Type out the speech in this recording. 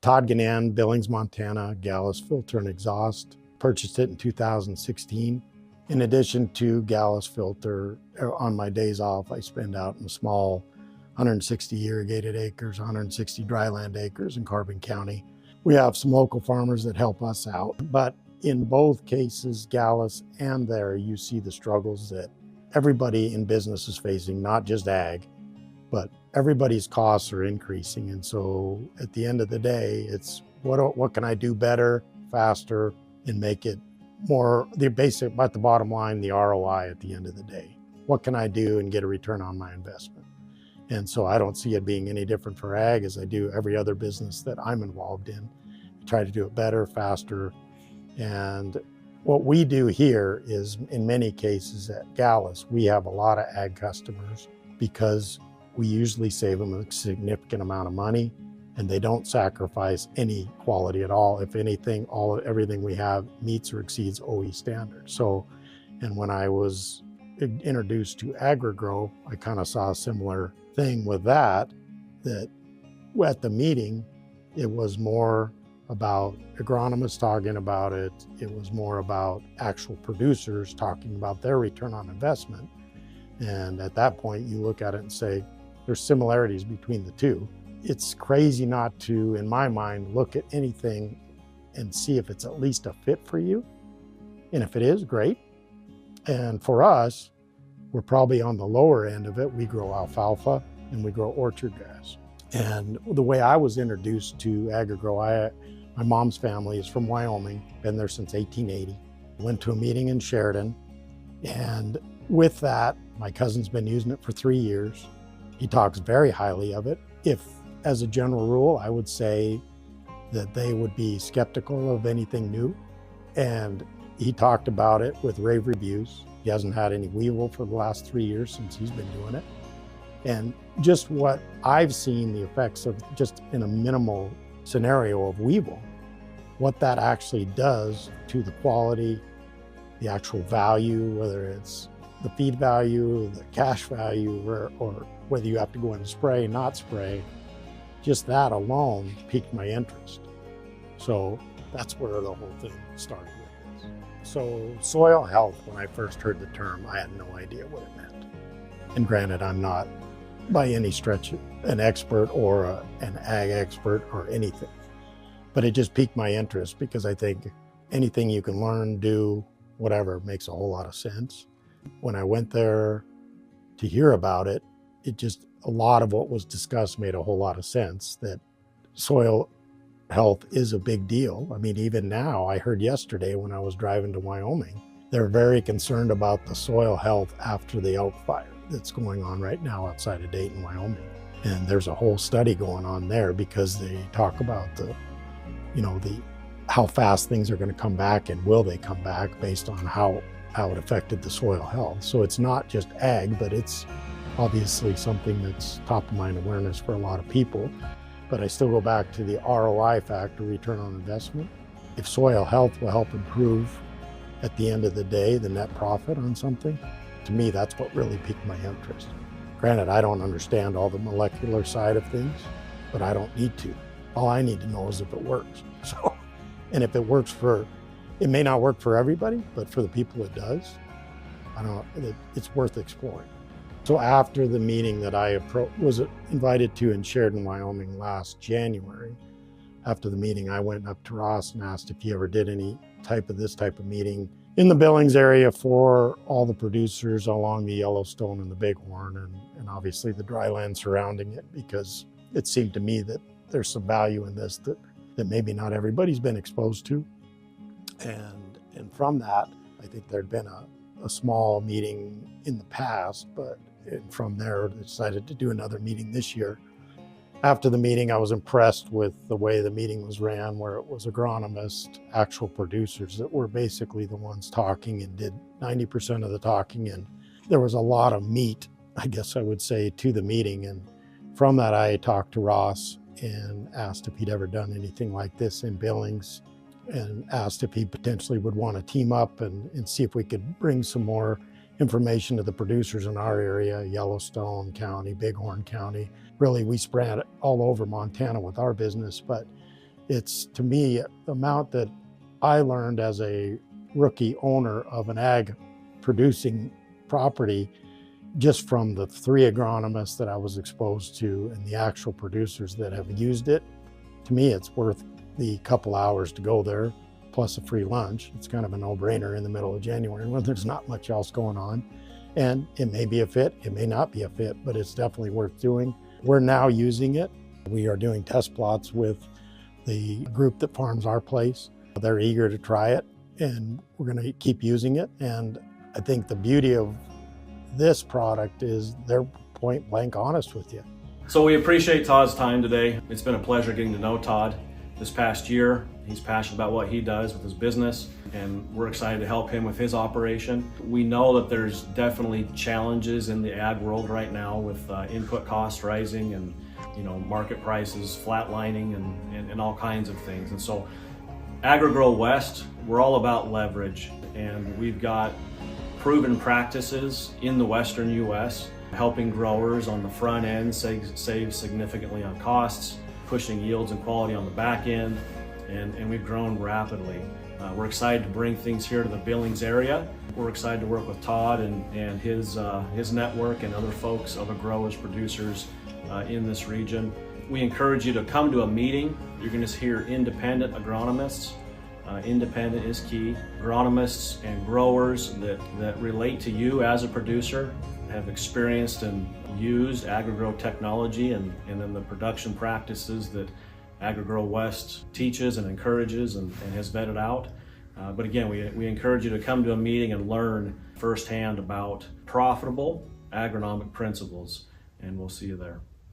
Todd Gainan, Billings, Montana, Gallus Filter and Exhaust. Purchased it in 2016. In addition to Gallus Filter, on my days off, I spend out in a small 160 irrigated acres, 160 dryland acres in Carbon County. We have some local farmers that help us out, but in both cases, Gallus and there, you see the struggles that everybody in business is facing, not just ag, but everybody's costs are increasing. And so at the end of the day, it's what can I do better, faster, and make it more, the basic, but the bottom line, the ROI at the end of the day. What can I do and get a return on my investment? And so I don't see it being any different for ag as I do every other business that I'm involved in. I try to do it better, faster. And what we do here is, in many cases at Gallus, we have a lot of ag customers because we usually save them a significant amount of money, and they don't sacrifice any quality at all. If anything, everything we have meets or exceeds OE standards. So, and when I was introduced to AgriGro, I kind of saw a similar thing with that at the meeting, it was more about agronomists talking about it. It was more about actual producers talking about their return on investment. And at that point, you look at it and say, there's similarities between the two. It's crazy not to, in my mind, look at anything and see if it's at least a fit for you. And if it is, great. And for us, we're probably on the lower end of it. We grow alfalfa and we grow orchard grass. And the way I was introduced to AgriGro, my mom's family is from Wyoming, been there since 1880. Went to a meeting in Sheridan, and with that, my cousin's been using it for 3 years. He talks very highly of it. If, as a general rule, I would say that they would be skeptical of anything new. And he talked about it with rave reviews. He hasn't had any weevil for the last 3 years since he's been doing it. And just what I've seen, the effects of just in a minimal scenario of weevil, what that actually does to the quality, the actual value, whether it's the feed value, the cash value, or whether you have to go in and spray, not spray, just that alone piqued my interest. So that's where the whole thing started with this. So soil health, when I first heard the term, I had no idea what it meant. And granted, I'm not by any stretch an expert or an ag expert or anything, but it just piqued my interest because I think anything you can learn, do, whatever, makes a whole lot of sense. When I went there to hear about it, a lot of what was discussed made a whole lot of sense, that soil health is a big deal. I mean, even now, I heard yesterday when I was driving to Wyoming, they're very concerned about the soil health after the elk fire that's going on right now outside of Dayton, Wyoming. And there's a whole study going on there because they talk about how fast things are going to come back and will they come back based on how it affected the soil health. So it's not just ag, but it's obviously something that's top of mind awareness for a lot of people. But I still go back to the ROI factor, return on investment. If soil health will help improve at the end of the day, the net profit on something, to me, that's what really piqued my interest. Granted, I don't understand all the molecular side of things, but I don't need to. All I need to know is if it works. So, and if it works it may not work for everybody, but for the people it does, it's worth exploring. So after the meeting that I was invited to in Sheridan, Wyoming last January, after the meeting, I went up to Ross and asked if he ever did this type of meeting in the Billings area for all the producers along the Yellowstone and the Bighorn, and obviously the dry land surrounding it, because it seemed to me that there's some value in this that maybe not everybody's been exposed to. And from that, I think there'd been a small meeting in the past, but from there, I decided to do another meeting this year. After the meeting, I was impressed with the way the meeting was ran, where it was agronomists, actual producers that were basically the ones talking and did 90% of the talking. And there was a lot of meat, I guess I would say, to the meeting. And from that, I talked to Ross and asked if he'd ever done anything like this in Billings, and asked if he potentially would want to team up and see if we could bring some more information to the producers in our area, Yellowstone County, Bighorn County. Really, we spread all over Montana with our business, but It's, to me, the amount that I learned as a rookie owner of an ag producing property, just from the 3 agronomists that I was exposed to and the actual producers that have used it. To me, it's worth the couple hours to go there, plus a free lunch. It's kind of a no-brainer in the middle of January when there's not much else going on. And it may be a fit, it may not be a fit, but it's definitely worth doing. We're now using it. We are doing test plots with the group that farms our place. They're eager to try it, and we're going to keep using it. And I think the beauty of this product is they're point blank honest with you. So we appreciate Todd's time today. It's been a pleasure getting to know Todd this past year. He's passionate about what he does with his business, and we're excited to help him with his operation. We know that there's definitely challenges in the ag world right now with input costs rising and market prices flatlining and all kinds of things. And so AgriGro West, we're all about leverage, and we've got proven practices in the Western U.S. helping growers on the front end save significantly on costs, pushing yields and quality on the back end, and we've grown rapidly. We're excited to bring things here to the Billings area. We're excited to work with Todd and his network and other folks, other growers, producers in this region. We encourage you to come to a meeting. You're going to hear independent agronomists. Independent is key. Agronomists and growers that relate to you as a producer, have experienced and used AgriGro technology and then the production practices that AgriGro West teaches and encourages and has vetted out. But again, we encourage you to come to a meeting and learn firsthand about profitable agronomic principles, and we'll see you there.